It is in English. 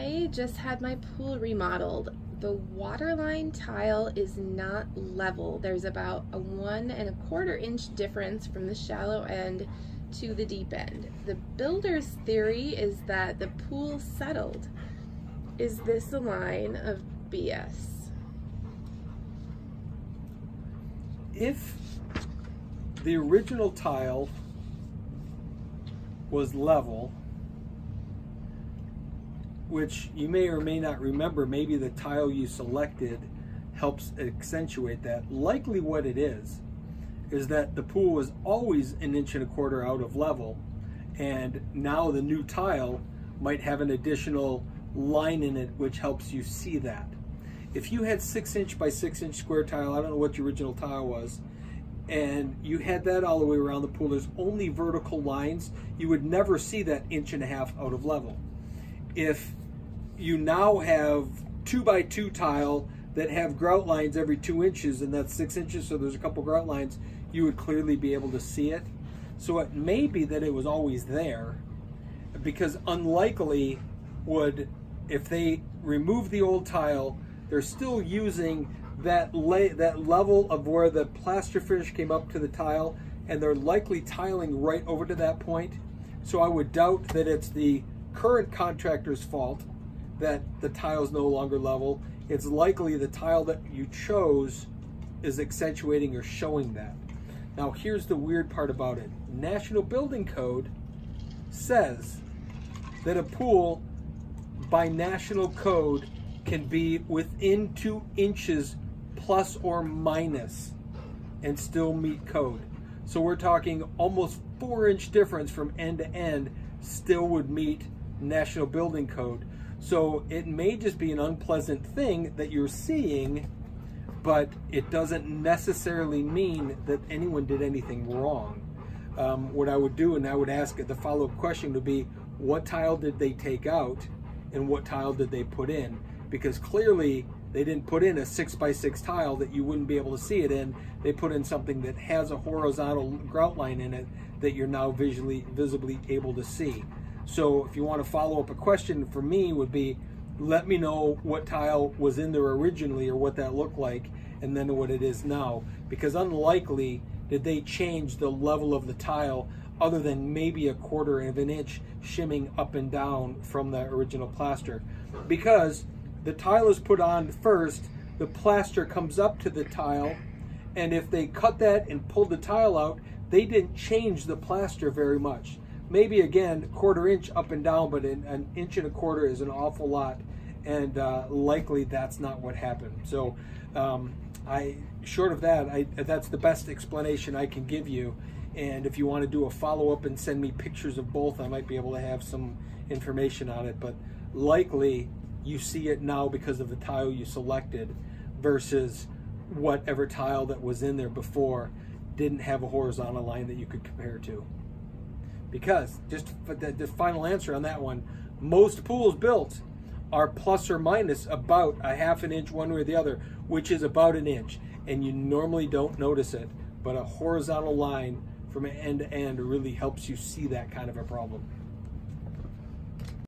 I just had my pool remodeled. The waterline tile is not level. There's about a 1¼ inch difference from the shallow end to the deep end. The builder's theory is that the pool settled. Is this a line of BS? If the original tile was level, which you may or may not remember, maybe the tile you selected helps accentuate that. Likely what it is that the pool was always 1¼ inch out of level, and now the new tile might have an additional line in it which helps you see that. If you had 6" by 6" square tile, I don't know what your original tile was, and you had that all the way around the pool, there's only vertical lines, you would never see that 1½ inch out of level. If you now have 2 by 2 tile that have grout lines every 2 inches, and that's 6 inches, so there's a couple grout lines, you would clearly be able to see it. So it may be that it was always there, because unlikely would, if they remove the old tile, they're still using that level of where the plaster finish came up to the tile, and they're likely tiling right over to that point. So I would doubt that it's the current contractor's fault that the tile is no longer level. It's likely the tile that you chose is accentuating or showing that. Now here's the weird part about it. National Building Code says that a pool by national code can be within 2 inches plus or minus and still meet code. So we're talking almost 4-inch difference from end to end still would meet National Building Code. So it may just be an unpleasant thing that you're seeing, but it doesn't necessarily mean that anyone did anything wrong. What I would do, and I would ask, the follow-up question would be, what tile did they take out and what tile did they put in? Because clearly they didn't put in a 6 by 6 tile that you wouldn't be able to see it in. They put in something that has a horizontal grout line in it that you're now visibly able to see. So if you want to follow up, a question for me would be, let me know what tile was in there originally or what that looked like, and then what it is now. Because unlikely did they change the level of the tile other than maybe 1/4 inch shimming up and down from the original plaster. Because the tile is put on first, the plaster comes up to the tile, and if they cut that and pulled the tile out, they didn't change the plaster very much. Maybe again 1/4 inch up and down, but an 1¼ inch is an awful lot, and likely that's not what happened. So short of that, that's the best explanation I can give you. And if you want to do a follow-up and send me pictures of both, I might be able to have some information on it. But likely you see it now because of the tile you selected versus whatever tile that was in there before didn't have a horizontal line that you could compare to. Because, just for the final answer on that one, most pools built are plus or minus about a 1/2 inch one way or the other, which is about 1 inch. And you normally don't notice it, but a horizontal line from end to end really helps you see that kind of a problem.